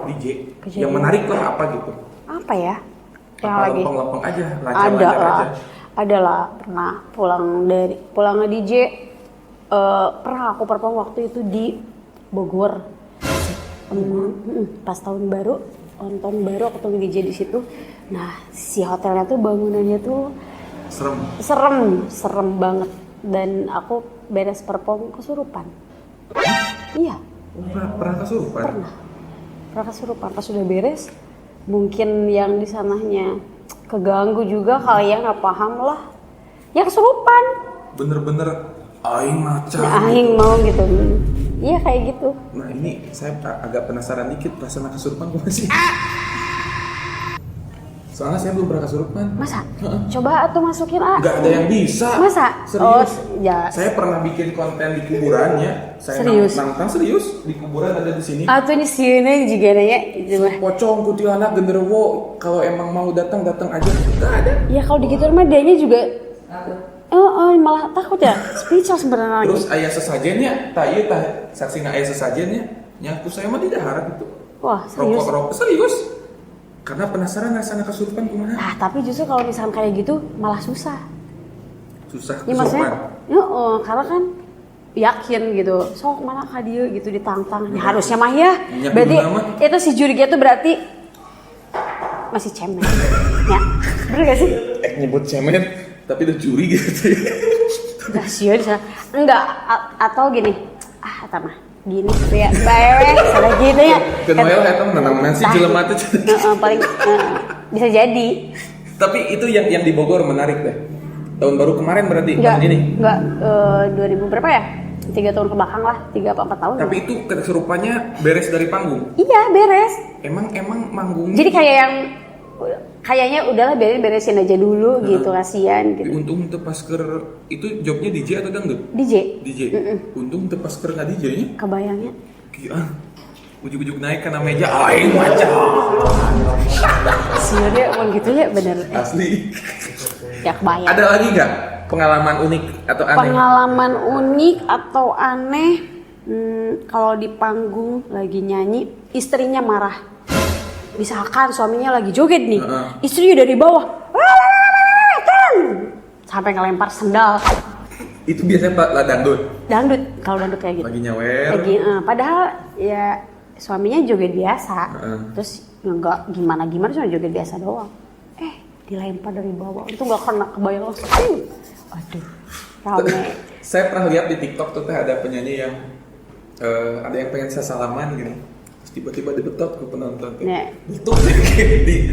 DJ? Kejadian. Yang menarik lah apa gitu? Apa ya? Yang Apa lagi? lempeng-lempeng aja, Ada lancar-lancar lah. aja. Ada lah, pernah pulang nge DJ. Pernah aku perform waktu itu di Bogor. Pas tahun baru aku tuh DJ di situ. Nah, si hotelnya tuh bangunannya tuh serem banget. Dan aku beres perform kesurupan. Iya. Pernah kesurupan? Pernah kesurupan. Pas sudah beres, mungkin yang di sananya keganggu juga kali ya, nggak paham lah. Ya kesurupan. Bener-bener aing macan. Aing mau gitu. Iya kayak gitu. Nah ini saya agak penasaran dikit perasaan kesurupan gue masih. Soalnya saya belum pernah kesurupan. Masa? Coba tuh masukin Gak ada yang bisa. Masa? Serius. Ya. Saya pernah bikin konten di kuburannya. Saya Serius? nantang serius di kuburan ada di sini. Tuh ini sieuna juga nanya itu mah. Pocong, kuntilanak, genderuwo. Kalau emang mau datang aja. Gak ada. Ya kalau digituin mah dianya juga. Malah takut ya. Speechless sebenarnya. Terus ayah sesajennya, saksina ayah sesajennya, nyaku saya mah tidak harap itu. Wah serius. Rokok serius. Karena penasaran rasanya kesurupan kumaha. Tapi justru kalau misalkan kayak gitu malah susah. Susah Ya kesurupan. maksudnya, karena kan yakin gitu. Sok mana ka dieu gitu ditantang. Ya, harusnya mah ya. Minyak Berarti guna mah. itu si jurinya tuh berarti masih cemen. Ya, bener gak sih? Nyebut cemen, tapi udah curi gitu. Nah, sieun enggak atau gini. Eta mah gini ya bae salah gitu ya. Kan wae eta menanam sih jelema teh. Paling bisa jadi. Tapi itu yang di Bogor menarik deh. Tahun baru kemarin berarti tahun ini. Enggak 2000 berapa ya? 3 tahun ke belakang lah, 3 apa 4 tahun. Tapi itu kesurupannya beres dari panggung. Iya, beres. Emang manggung. Jadi kayak yang kayaknya udahlah beresin aja dulu gitu, kasihan gitu. Untung teu pasker itu jobnya DJ atau dangdut? DJ. Untung teu pasker nggak DJ-nya. Kebayangnya. Ujuk-ujuk naik karena meja aing macam. Sebenarnya emang gitu ya, bener. Asli. Ya kebayang. Ada lagi nggak pengalaman unik atau aneh? Pengalaman unik atau aneh, kalau di panggung lagi nyanyi, istrinya marah. Misalkan suaminya lagi joget nih, istrinya dari bawah, sampai ngelempar sendal. Itu biasanya Pak dangdut. Dangdut, kalau dangdut kayak gitu. Lagi nyawer. Padahal ya suaminya joget biasa, terus nggak gimana cuma joget biasa doang. Dilempar dari bawah, itu nggak kena, kebayang langsung. Aduh, rame. Saya pernah lihat di TikTok tuh ada penyanyi yang ada yang pengen saya salaman gitu, terus tiba-tiba dibetot ke penonton. Betul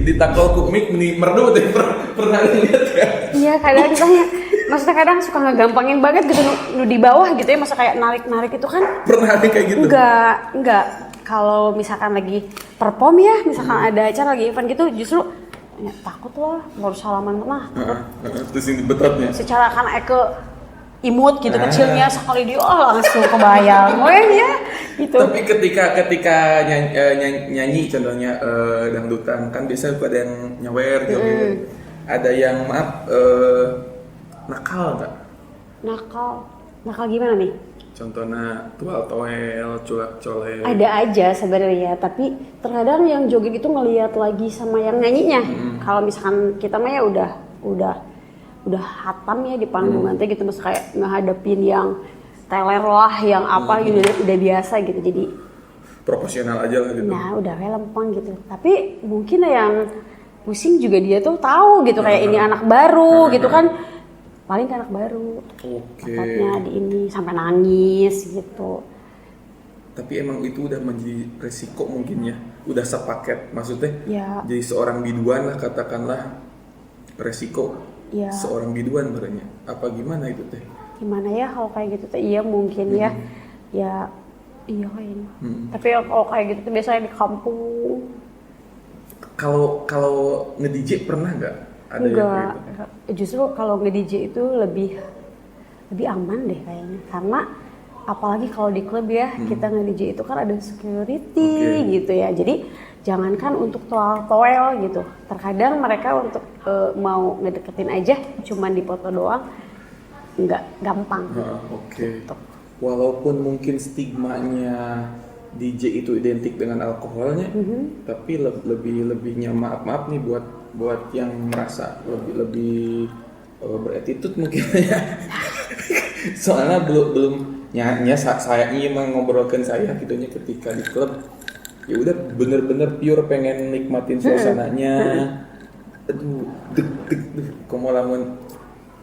di tangkal kumik nih merdu tuh pernah lihat kan? Iya, kadang ditanya, maksudnya kadang suka ngegampangin banget gitu, nu di bawah gitu ya, masa kayak narik itu kan? Pernah ada kayak gitu? Enggak. Kalau misalkan lagi perform ya, misalkan ada acara lagi event gitu, justru ya, takut lah, baru salaman pernah. Terus ini betotnya. Secara kan imut gitu kecilnya, sekali dia langsung kebayang. Ya gitu. Tapi ketika nyanyi contohnya dangdutan kan biasa ada yang nyawer joget. Ada yang nakal nggak? Nakal gimana nih? Contohnya tual toel, culak colek. Ada aja sebenarnya, tapi terkadang yang joget itu ngelihat lagi sama yang nyanyinya. Kalau misalkan kita mah ya udah hatam ya di panggung nanti gitu, terus kayak ngehadapin yang teler lah, yang apa gitu udah biasa gitu, jadi proporsional aja lah gitu. Nah udah kayak lempeng gitu. Tapi mungkin yang pusing juga dia tuh tahu gitu, kayak ini anak baru gitu kan. Paling ke anak baru, takutnya di ini sampai nangis gitu. Tapi emang itu udah menjadi resiko mungkin ya, udah sepaket maksudnya. Ya. Jadi seorang biduan lah katakanlah resiko seorang biduan barunya. Apa gimana itu teh? Gimana ya kalau kayak gitu teh? Iya mungkin ya iya kayaknya. Tapi kalau kayak gitu tuh biasanya di kampung. Kalau nge-DJ pernah nggak? Enggak, justru kalau nge-DJ itu lebih aman deh kayaknya, karena apalagi kalau di klub ya, kita nge-DJ itu kan ada security gitu ya, jadi jangankan untuk toel gitu, terkadang mereka untuk mau ngedeketin aja cuman dipoto doang nggak gampang. Gitu. Walaupun mungkin stigmanya DJ itu identik dengan alkoholnya, tapi lebihnya maaf nih buat yang merasa lebih beretitut mungkin ya. Soalnya belum saya ini mengobrolkan saya gitunya ketika di klub, ya udah bener-bener pure pengen nikmatin suasananya. Aduh, lamun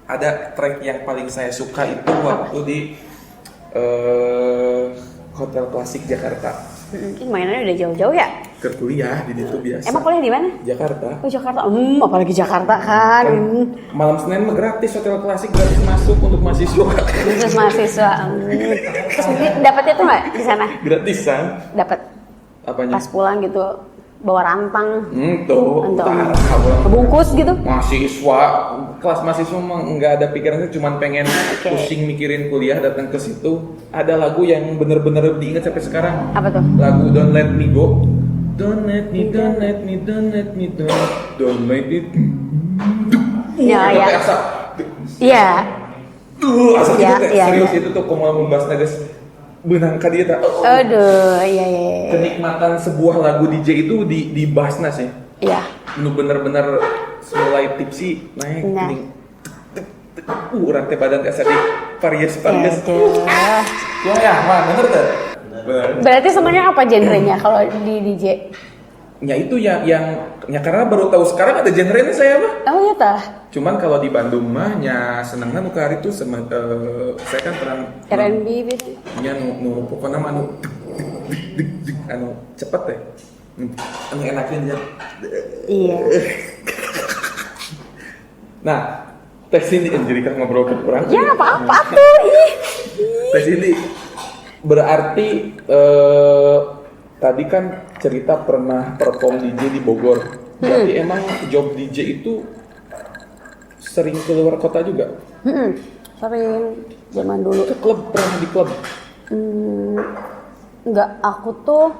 ada track yang paling saya suka itu waktu di Hotel Klasik Jakarta. Mainannya udah jauh-jauh ya? Ke kuliah di situ biasa. Emang kuliah di mana? Jakarta. Oh Jakarta, apalagi Jakarta kan. Malam Senin mah gratis, Hotel Klasik gratis masuk untuk mahasiswa. Terus mahasiswa. Terus dapatnya tuh nggak di sana? Gratisan. Dapat. Apanya? Pas pulang gitu bawa rantang. Tuh. Kebungkus gitu. Mahasiswa, kelas mahasiswa mah nggak ada pikirannya, cuma pengen pusing mikirin kuliah, datang ke situ. Ada lagu yang bener-bener diingat sampai sekarang. Apa tuh? Lagu Don't Let Me Go. Don't let me, don't let me, don't let me, don't let it. Ya. Iya. Asal itu serius itu tuh kalau membahas guys. Benang ka dia tak. Aduh, iya. Kenikmatan sebuah lagu DJ itu dibahas sih. Iya. Bener-bener mulai tipsi naik. Rantai badan kasar di varias. Ya, bener tuh. Berarti sebenarnya apa genrenya kalau di DJ? Ya itu yang karena baru tahu sekarang ada genrenya saya mah. Oh iya tah. Cuman kalau di Bandung mah nya senengna nu hari itu saya kan pernah R&B gitu. Nya nu pokona mah anu cepet teh. Anu enakeun ya. Iya. Nah, Teh Cindy jadi kan ngobrol ke orang. Ya apa tuh? Teh Cindy berarti tadi kan cerita pernah perform DJ di Bogor. Berarti emang job DJ itu sering keluar kota juga? Sering zaman dulu. Ke klub, pernah di klub? Enggak, aku tuh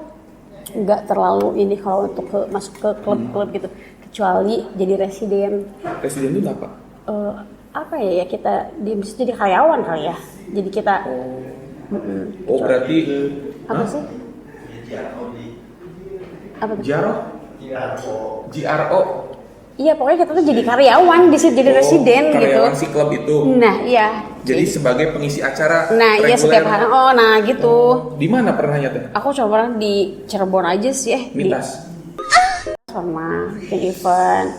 enggak terlalu ini kalau untuk masuk ke klub-klub gitu. Kecuali jadi residen. Residen itu apa? Apa ya kita jadi karyawan kali ya. Jadi kita Berarti apa sih? Apa tuh? GRO. Iya, pokoknya kita tuh jadi karyawan di situ, jadi residen gitu. Karyawan si klub itu. Nah, iya. Jadi sebagai pengisi acara Nah, iya setiap hari. Oh, nah gitu. Di mana pernahnya teh? Aku coba pernah di Cirebon aja sih Mitas. Sama bikin event.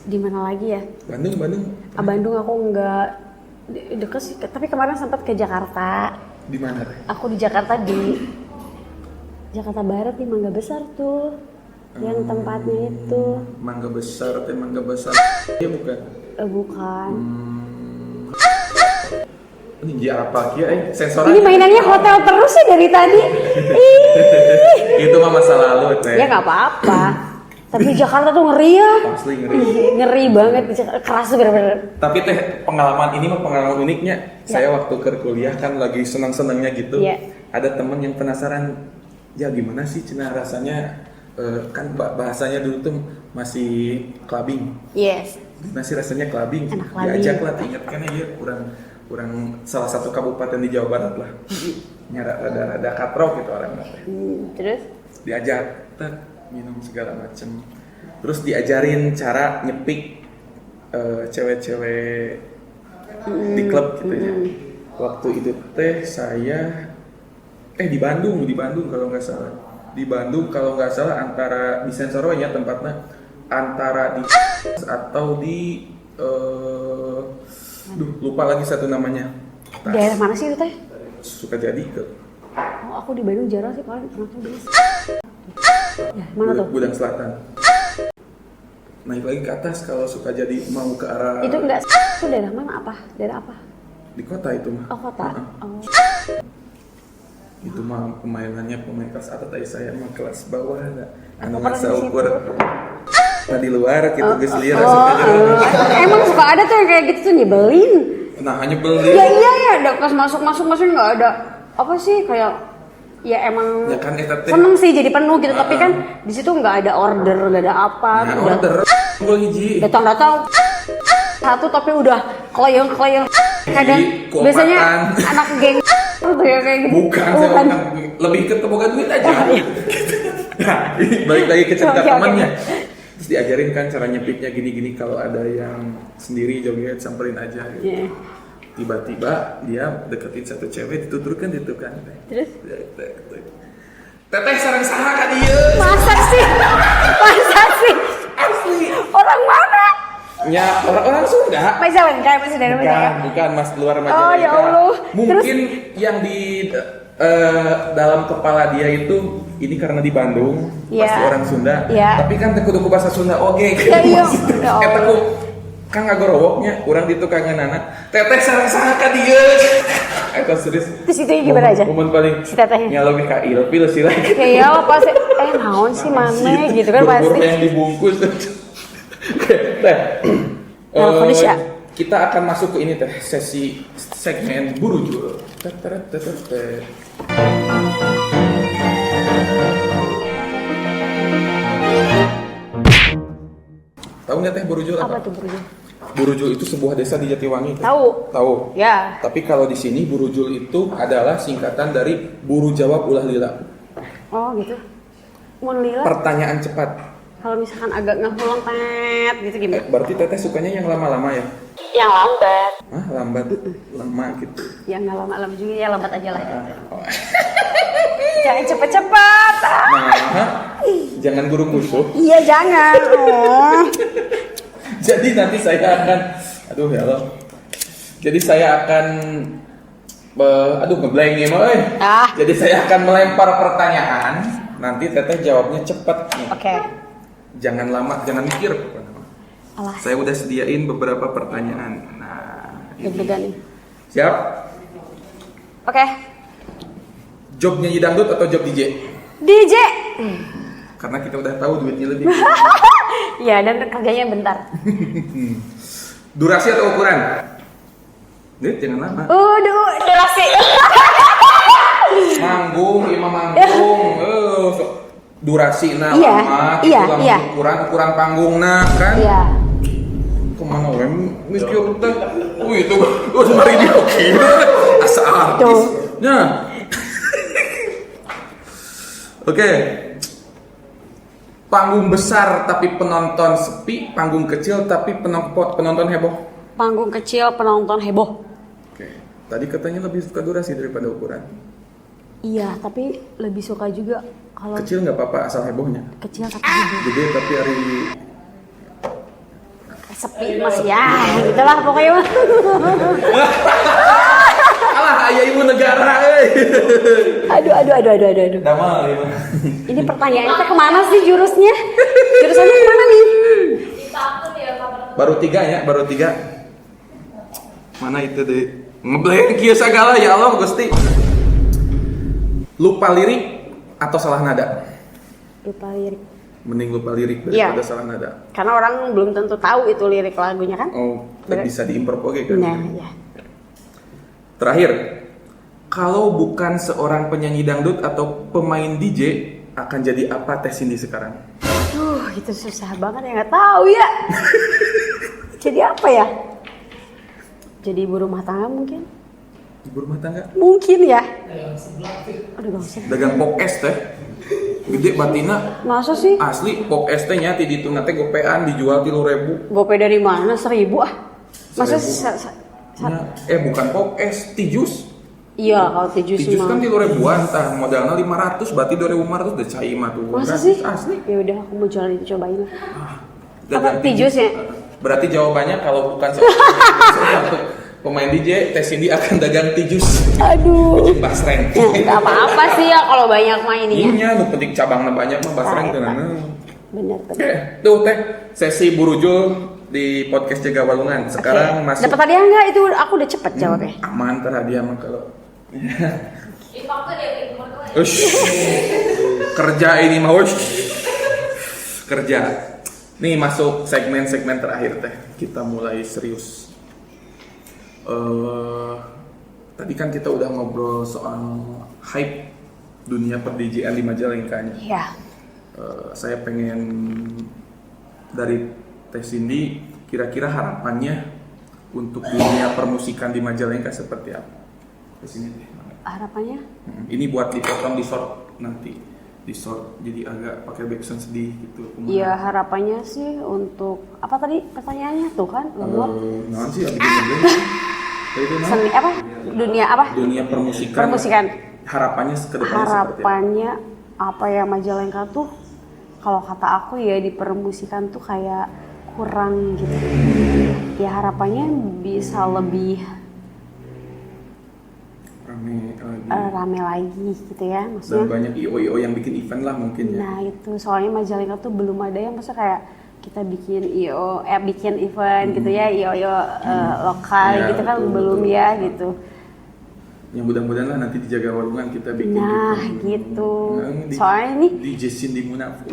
Di mana lagi ya? Bandung. Bandung aku enggak deket sih, tapi kemarin sempat ke Jakarta. Di mana teh? Aku di Jakarta di Jakarta Barat di Mangga Besar tuh. Yang tempatnya itu. Mangga Besar. Iya bukan? Bukan. Ini apa kia? Sensoran. Ini mainannya hotel terus sih dari tadi. Itu mah masa lalu teh. Ya nggak apa-apa. Tapi Jakarta tuh ngeri ya. Asli ngeri. Ngeri banget, keras bener-bener. Tapi teh pengalaman ini mah pengalaman uniknya. Saya waktu ke kuliah kan lagi senang-senangnya gitu. Ada temen yang penasaran, ya gimana sih cina rasanya, kan bahasanya dulu tuh masih clubbing. Yes. Gimana sih rasanya clubbing? Diajak lah, ingat kan ya kurang salah satu kabupaten di Jawa Barat lah. Nyara rada katrok gitu orangnya. Terus? Diajak, minum segala macem. Terus diajarin cara nyepik cewek-cewek di klub gitu ya. Waktu itu teh saya di Bandung kalau nggak salah. Di Bandung kalau nggak salah antara di Sensoro ya tempatnya, antara di atau di lupa lagi satu namanya. Daerah mana sih itu teh? Sukajadi ke. Oh, aku di Bandung jarang sih, paling pernah tuh dulu. Ya, mana tuh? Gudang Selatan. Naik lagi ke atas kalau Sukajadi mau ke arah. Itu enggak, itu daerah mana apa? Daerah apa? Di kota itu mah. Oh, kota. Oh. Itu mah pemain kelas atas tadi, saya mah kelas bawah ada. Aku pernah di situ. Nah di luar gitu guys liar Emang suka ada tuh yang kayak gitu tuh nyebelin. Nah hanya beli. Ya, ada pas masuk nggak ada apa sih kayak ya emang ya kan, seneng sih jadi penuh gitu, tapi kan di situ nggak ada order, nggak ada apa. Nah, order hiji. Datang satu tapi udah kleong kadang biasanya anak geng tuh ya kayak gitu. Bukan. Lebih ke teboga duit aja. Nah, balik lagi ke cerita temannya. Terus diajarin kan cara nyepiknya gini-gini, kalau ada yang sendiri joget samperin aja gitu. Yeah. Tiba-tiba dia deketin satu cewek, dituturkan gitu kan. Terus? Teteh sareng saha ka dieu? Masa sih? Asli. Orang mana? Ya, orang Sunda. Masih dari Majalengka. Bukan, Mas, luar Majalengka. Oh, ya Allah. Mungkin yang di dalam kepala dia itu ini karena di Bandung, pasti orang Sunda. Tapi kan tekudu bahasa Sunda oge. Iya. Teku kan ngagorowoknya, urang ditu kangenana. Teteh sareng saha ka dieu? Eta serius. Terus itu gimana aja? Momen paling si tetehnya. nya lebih ka ilfil sih lah. Ya apa sih? Naon sih mana gitu kan pasti. Bubur yang dibungkus. Teh. Kita akan masuk ke ini teh, sesi segmen Burujul. Tahu nggak teh Burujul apa? Apa tuh Burujul? Burujul itu sebuah desa di Jatiwangi. Tahu. Ya. Tapi kalau di sini Burujul itu adalah singkatan dari Buru Jawab Ulah Lila. Oh gitu. Mun lila? Pertanyaan cepat. Kalau misalkan agak ngehulang tet gitu gimana? Berarti teteh sukanya yang lama-lama ya? Yang lambat. Hah, lambat? Lama gitu. Ya nggak lama-lama juga ya, lambat aja lah. Jangan cepet-cepet. Nah, jangan guru musuh. Iya jangan. Jadi nanti saya akan, aduh ya Allah. Jadi saya akan, ngeblank ya moy. Jadi saya akan melempar pertanyaan. Nanti teteh jawabnya cepet nih. Oke. Jangan lama, jangan mikir. Saya udah sediain beberapa pertanyaan. Nah, deg-degan nih. Siap? Oke. Job nyanyi dangdut atau job DJ? DJ. Karena kita udah tahu duitnya lebih. Iya, dan kerjanya bentar. Durasi atau ukuran? Dit, jangan lama. Durasi. Manggung, manggung. Durasi nah Iya, lama, iya, itu iya. ukuran panggung nah kan? Iya. Kemana we mikir teh? Itu mari diukir. Asa artis. Tuh. Nah. Oke. Panggung besar tapi penonton sepi, panggung kecil tapi penonton heboh. Panggung kecil, penonton heboh. Oke. Tadi katanya lebih suka durasi daripada ukuran. Iya, tapi lebih suka juga kalau Kecil nggak apa-apa asal hebohnya. kecil tapi heboh. Gede tapi hari Sepi mas ya, gitulah pokoknya mah. alah ayah ibu negara. Aduh. Damal ya. Ini pertanyaannya teh kemana sih jurusnya? Jurusannya kemana nih? Baru 3 ya, baru 3. Mana itu deh? Ngeblank kieu sagala ya Allah Gusti. Lupa lirik atau salah nada? Lupa lirik. Mending lupa lirik Iya. daripada salah nada. Karena orang belum tentu tahu itu lirik lagunya kan? Oh, Bener. bisa diimprov oke kan? Nah, ya. Terakhir, kalau bukan seorang penyanyi dangdut atau pemain DJ, akan jadi apa Teh Cindy sekarang? Itu susah banget ya, nggak tahu ya. Jadi apa ya? Jadi ibu rumah tangga mungkin? Ibu rumah tangga? Mungkin ya. Aduh gak usah. Dagang pok es teh. Gede batina. Masa sih? Asli pok es teh nya di dituna teh gopean dijual 3.000. Gope dari mana? 1.000 ah? Masa 1.000. Bukan pok es, tijus. Iya, kalau tijus Tijus kan mah. 3.000-an, tah modalnya 500, berarti 2.500 udah cai mah tuh. Masa Gratis, sih? Asli. Ya udah, aku mau jual itu cobain lah. Dagang Apa, tijus ya? Berarti jawabannya kalau bukan seorang pemain DJ, Teh Cindy akan dagang tijus. Aduh. Ujung basreng. Ya, nggak apa-apa sih ya kalau banyak mah ininya. Iya, nu penting cabangnya banyak mah basreng Nah, tenan. Bener. Tuh Teh, sesi burujul di podcast Jaga Walungan. Sekarang masuk Dapat hadiah nggak? Itu aku udah cepet jawabnya. aman terhadiah mah kalau. Ush. Kerja ini mah ush. Kerja. Nih masuk segmen-segmen terakhir Teh. Kita mulai serius. Tadi kan kita udah ngobrol soal hype dunia per-DJ-an di Majalengka. Iya. Saya pengen dari Teh Cindy kira-kira harapannya untuk dunia permusikan di Majalengka seperti apa? Di sini Teh. Harapannya? Ini buat dipotong di short nanti. Di short jadi agak pakai backsound sedih gitu. Iya, harapannya sih untuk apa tadi pertanyaannya tuh kan? Nah sih abis ini. Seni apa? Dunia apa? Dunia permusikan. Permusikan. Harapannya ke depannya seperti apa? Harapannya apa ya, Majalengka tuh kalau kata aku ya di permusikan tuh kayak kurang gitu. Ya harapannya bisa lebih rame lagi gitu ya, Dan maksudnya. banyak IO yang bikin event lah mungkin ya. Nah itu soalnya Majalengka tuh belum ada yang maksudnya kayak kita bikin bikin event gitu ya, lokal Ya, gitu kan betul, belum betul. ya gitu. Yang mudah-mudahan lah nanti di Jaga Walungan kita bikin Nah event. gitu. Nah, Soalnya ini di Cindy Munafu.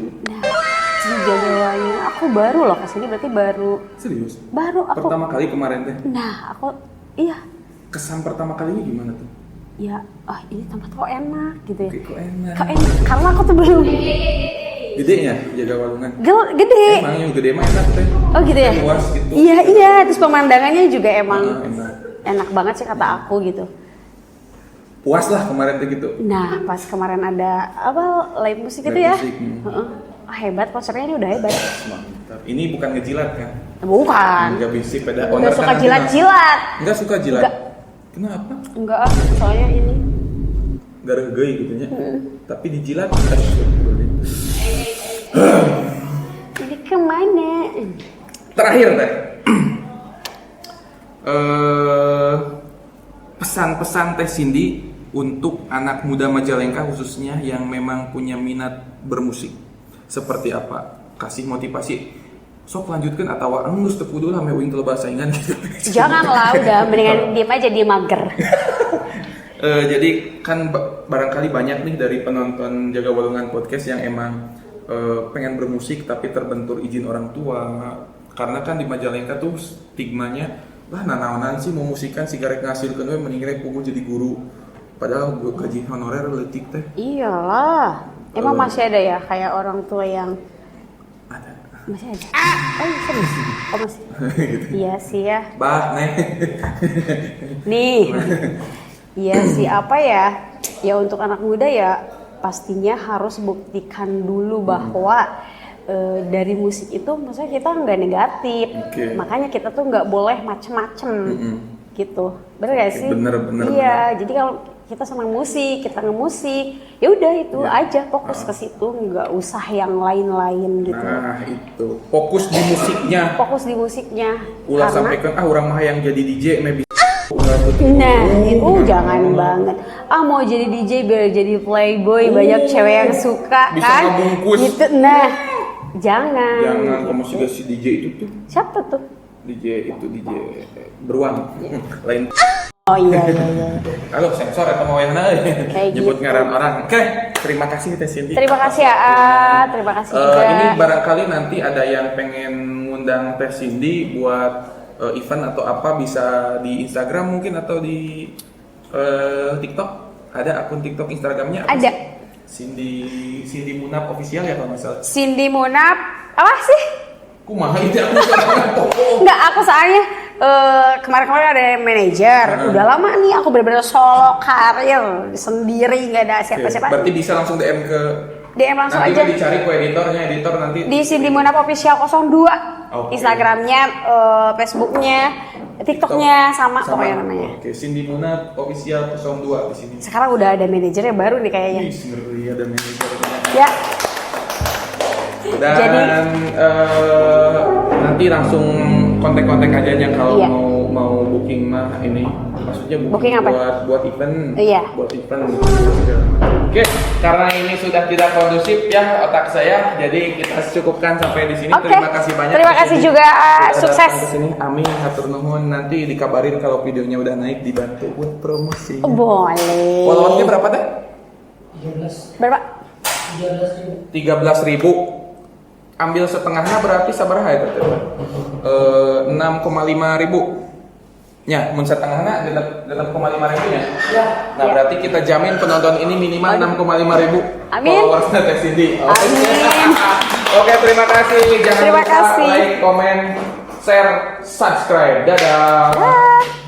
si Jagawanya aku baru loh kesini, berarti baru Serius? aku. Pertama kali kemarin Teh. Nah aku iya Kesan pertama kalinya gimana tuh? ya, ini tempat kok enak gitu ya. Oke, kok enak. Kok enak karena aku tuh belum Gedenya Jaga Walungan. gede. Emang yang gede mah enak Teh. Oh gitu ya? Luas gitu. Iya, terus pemandangannya juga emang Enak. enak banget sih kata aku gitu. Puas lah kemarin tuh gitu. Nah, pas kemarin ada apa live musik itu Live ya? musik, Heeh. Hebat, konsernya ini udah hebat. Mantap. Ini bukan ngejilat kan? Bukan. Enggak bisik pada Udah owner suka kan jilat-jilat. Enggak suka jilat. Enggak. Kenapa? Enggak, soalnya ini. Gara-gara gitu nya. Tapi dijilat. Ini kemana? Terakhir Teh. Pesan-pesan Teh Cindy untuk anak muda Majalengka khususnya yang memang punya minat bermusik seperti apa? Kasih motivasi. Sok lanjutkan atau geus teu kudu lah mewing teu bahasa saingan gitu. Janganlah, udah mendingan diem aja di mager. Jadi kan barangkali banyak nih dari penonton Jaga Walungan Podcast yang emang pengen bermusik tapi terbentur izin orang tua. Karena kan di Majalengka tuh stigmanya, lah nanaonan sih mau musikan si garek ngasilkeun we mending rek punguh jadi guru. Padahal gue gaji honorer leutik teh. Iyalah. Emang masih ada ya kayak orang tua yang Ada. masih ada. Oh, serius? Oh, masih. Gitu. Iya sih ya. Bah, nih. Nih. Iya sih apa ya? Ya untuk anak muda ya pastinya harus buktikan dulu bahwa dari musik itu maksudnya kita nggak negatif. Oke. Makanya kita tuh nggak boleh macem-macem gitu. Bener gak sih? Bener. Iya, jadi kalau kita senang musik, kita ngemusik, ya udah itu aja, fokus ke situ, nggak usah yang lain-lain gitu. Nah, itu. Fokus di musiknya. Fokus di musiknya. Ulah Karena- sampaikan orang mah yang jadi DJ maybe. Nah, itu jangan banget. Mau jadi DJ biar jadi playboy, banyak cewek yang suka Bisa kan? ngebungkus. Gitu. Nah, jangan. Jangan kamu sih si DJ itu tuh. Siapa tuh? DJ beruang. Lain. Oh iya. Halo, sensor atau mau yang Kayak nyebut gitu. ngaran orang. Oke, terima kasih Teh Cindy. Terima kasih ya, terima kasih juga. Ini barangkali nanti ada yang pengen ngundang Teh Cindy buat event atau apa, bisa di Instagram mungkin atau di TikTok. Ada akun TikTok Instagramnya apa Ada. sih? Cindy Munaf official ya kalau nggak salah. Cindy Munaf, apa sih? Kumaha itu aku sekarang toko. Enggak, aku soalnya kemarin-kemarin ada manajer. Udah lama nih aku bener-bener solo karir sendiri, nggak ada siapa-siapa. Berarti bisa langsung DM ke DM langsung nanti aja. mah dicari ke editornya, editor nanti Di Cindy Munaf Official 02. Oke. Instagramnya, Facebooknya, TikToknya sama pokoknya namanya. Oke, Cindy Munaf official 02 di sini. Sekarang udah ada manajernya baru nih kayaknya. Ih, ngeri ada manajernya. Ya, Dan Jadi- nanti langsung kontak-kontak aja nya kalau Iya. mau booking mah ini. Maksudnya Booking apa? buat event. Iya. Buat event. Oke, karena ini sudah tidak kondusif ya otak saya, jadi kita cukupkan sampai di sini. Oke. Terima kasih banyak. Terima Teh kasih Cindy juga, sudah sukses. datang ke sini. Amin, hatur nuhun. Nanti dikabarin kalau videonya udah naik, dibantu buat promosi. boleh. Followersnya berapa teh? Berapa? 13.000. Ambil setengahnya berarti sabaraha ya teh? 6,5 ribu. Ya, mun setengahnya 6,5 ribu ya. Nah, Ya. berarti kita jamin penonton ini minimal 6,5 ribu. Amin. Followers Teh Cindy. Oke. Amin. Oke, terima kasih. Jangan Terima lupa kasih. like, comment, share, subscribe. Dadah. Ah.